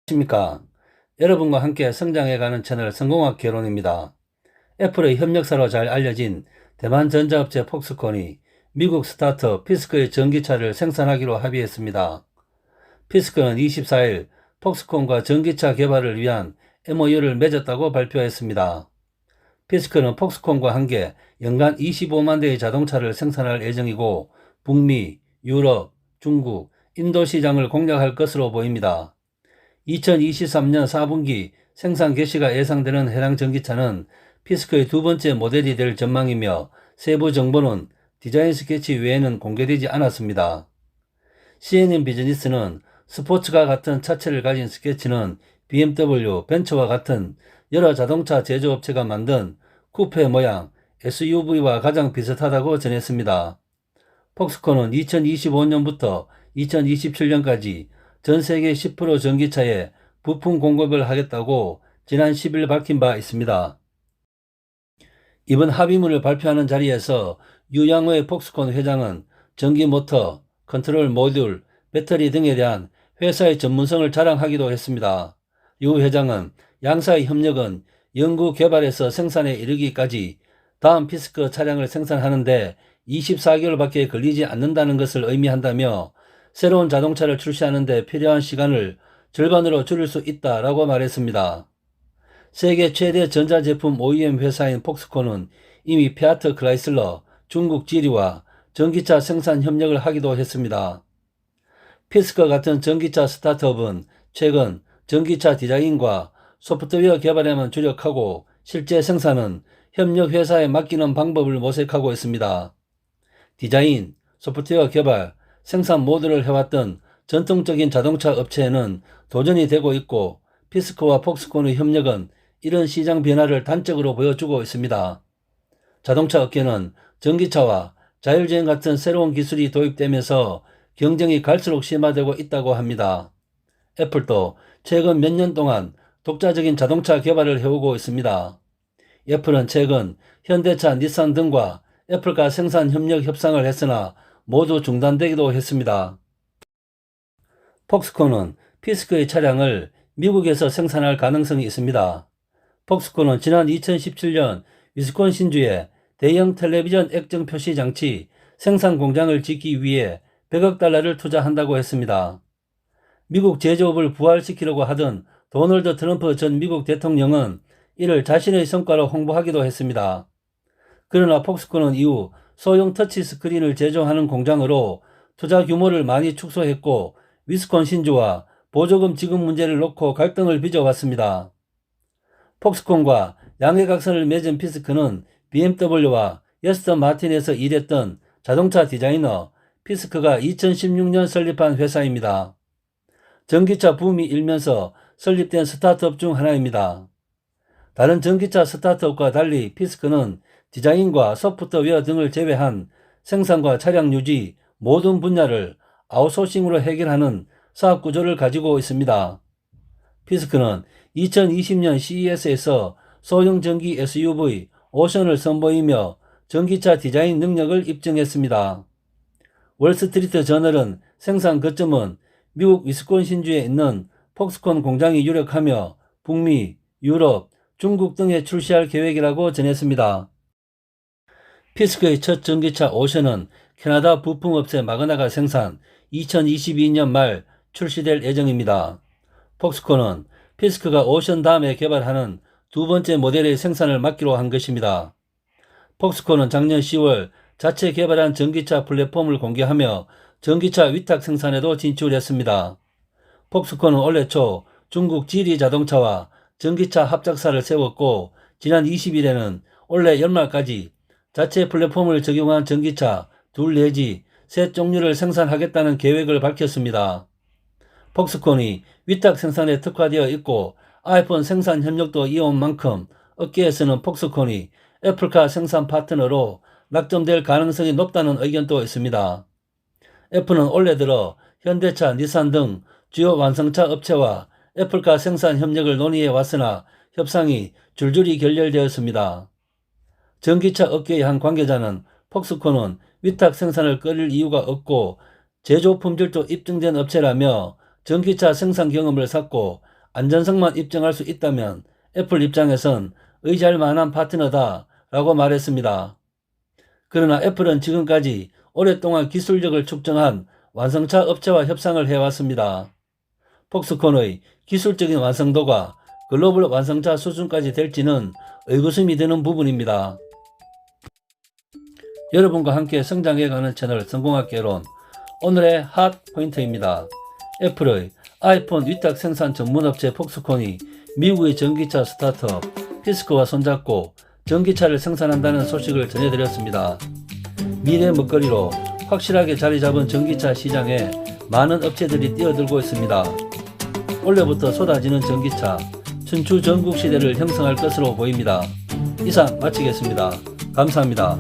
안녕하십니까. 여러분과 함께 성장해가는 채널 성공학 개론입니다. 애플의 협력사로 잘 알려진 대만 전자업체 폭스콘이 미국 스타트업 피스크의 전기차를 생산하기로 합의했습니다. 피스크는 24일 폭스콘과 전기차 개발을 위한 MOU를 맺었다고 발표했습니다. 피스크는 폭스콘과 함께 연간 25만 대의 자동차를 생산할 예정이고 북미, 유럽, 중국, 인도 시장을 공략할 것으로 보입니다. 2023년 4분기 생산 개시가 예상되는 해당 전기차는 피스크의 두 번째 모델이 될 전망이며 세부 정보는 디자인 스케치 외에는 공개되지 않았습니다. CNN 비즈니스는 스포츠카 같은 차체를 가진 스케치는 BMW, 벤츠와 같은 여러 자동차 제조업체가 만든 쿠페 모양 SUV와 가장 비슷하다고 전했습니다. 폭스콘은 2025년부터 2027년까지 전 세계 10% 전기차에 부품 공급을 하겠다고 지난 10일 밝힌 바 있습니다. 이번 합의문을 발표하는 자리에서 유양호의 폭스콘 회장은 전기 모터, 컨트롤 모듈, 배터리 등에 대한 회사의 전문성을 자랑하기도 했습니다. 유 회장은 양사의 협력은 연구 개발에서 생산에 이르기까지 다음 피스크 차량을 생산하는데 24개월밖에 걸리지 않는다는 것을 의미한다며 새로운 자동차를 출시하는 데 필요한 시간을 절반으로 줄일 수 있다라고 말했습니다. 세계 최대 전자제품 OEM 회사인 폭스콘은 이미 피아트 크라이슬러, 중국 지리와 전기차 생산 협력을 하기도 했습니다. 피스크 같은 전기차 스타트업은 최근 전기차 디자인과 소프트웨어 개발에만 주력하고 실제 생산은 협력 회사에 맡기는 방법을 모색하고 있습니다. 디자인, 소프트웨어 개발, 생산 모두를 해왔던 전통적인 자동차 업체에는 도전이 되고 있고 피스크와 폭스콘의 협력은 이런 시장 변화를 단적으로 보여주고 있습니다. 자동차 업계는 전기차와 자율주행 같은 새로운 기술이 도입되면서 경쟁이 갈수록 심화되고 있다고 합니다. 애플도 최근 몇 년 동안 독자적인 자동차 개발을 해오고 있습니다. 애플은 최근 현대차, 닛산 등과 애플과 생산 협력 협상을 했으나 모두 중단되기도 했습니다. 폭스콘은 피스크의 차량을 미국에서 생산할 가능성이 있습니다. 폭스콘은 지난 2017년 위스콘신주에 대형 텔레비전 액정 표시 장치 생산 공장을 짓기 위해 100억 달러를 투자한다고 했습니다. 미국 제조업을 부활시키려고 하던 도널드 트럼프 전 미국 대통령은 이를 자신의 성과로 홍보하기도 했습니다. 그러나 폭스콘은 이후 소형 터치스크린을 제조하는 공장으로 투자 규모를 많이 축소했고 위스콘신주와 보조금 지급 문제를 놓고 갈등을 빚어왔습니다. 폭스콘과 양해각선을 맺은 피스크는 BMW와 예스턴 마틴에서 일했던 자동차 디자이너 피스크가 2016년 설립한 회사입니다. 전기차 붐이 일면서 설립된 스타트업 중 하나입니다. 다른 전기차 스타트업과 달리 피스크는 디자인과 소프트웨어 등을 제외한 생산과 차량 유지 모든 분야를 아웃소싱으로 해결하는 사업 구조를 가지고 있습니다. 피스크는 2020년 CES에서 소형 전기 SUV 오션을 선보이며 전기차 디자인 능력을 입증했습니다. 월스트리트 저널은 생산 거점은 미국 위스콘신주에 있는 폭스콘 공장이 유력하며 북미, 유럽, 중국 등에 출시할 계획이라고 전했습니다. 피스크의 첫 전기차 오션은 캐나다 부품업체 마그나가 생산 2022년 말 출시될 예정입니다. 폭스콘은 피스크가 오션 다음에 개발하는 두 번째 모델의 생산을 맡기로 한 것입니다. 폭스콘은 작년 10월 자체 개발한 전기차 플랫폼을 공개하며 전기차 위탁 생산에도 진출했습니다. 폭스콘은 올해 초 중국 지리 자동차와 전기차 합작사를 세웠고 지난 20일에는 올해 연말까지 자체 플랫폼을 적용한 전기차 둘 내지 세 종류를 생산하겠다는 계획을 밝혔습니다. 폭스콘이 위탁 생산에 특화되어 있고 아이폰 생산 협력도 이어온 만큼 업계에서는 폭스콘이 애플카 생산 파트너로 낙점될 가능성이 높다는 의견도 있습니다. 애플은 올해 들어 현대차, 닛산 등 주요 완성차 업체와 애플카 생산 협력을 논의해 왔으나 협상이 줄줄이 결렬되었습니다. 전기차 업계의 한 관계자는 폭스콘은 위탁 생산을 끌릴 이유가 없고 제조 품질도 입증된 업체라며 전기차 생산 경험을 쌓고 안전성만 입증할 수 있다면 애플 입장에선 의지할 만한 파트너다 라고 말했습니다. 그러나 애플은 지금까지 오랫동안 기술력을 축적한 완성차 업체와 협상을 해왔습니다. 폭스콘의 기술적인 완성도가 글로벌 완성차 수준까지 될지는 의구심이 드는 부분입니다. 여러분과 함께 성장해가는 채널 성공학개론, 오늘의 핫 포인트입니다. 애플의 아이폰 위탁 생산 전문업체 폭스콘이 미국의 전기차 스타트업 피스코와 손잡고 전기차를 생산한다는 소식을 전해드렸습니다. 미래 먹거리로 확실하게 자리 잡은 전기차 시장에 많은 업체들이 뛰어들고 있습니다. 올해부터 쏟아지는 전기차, 춘추 전국 시대를 형성할 것으로 보입니다. 이상 마치겠습니다. 감사합니다.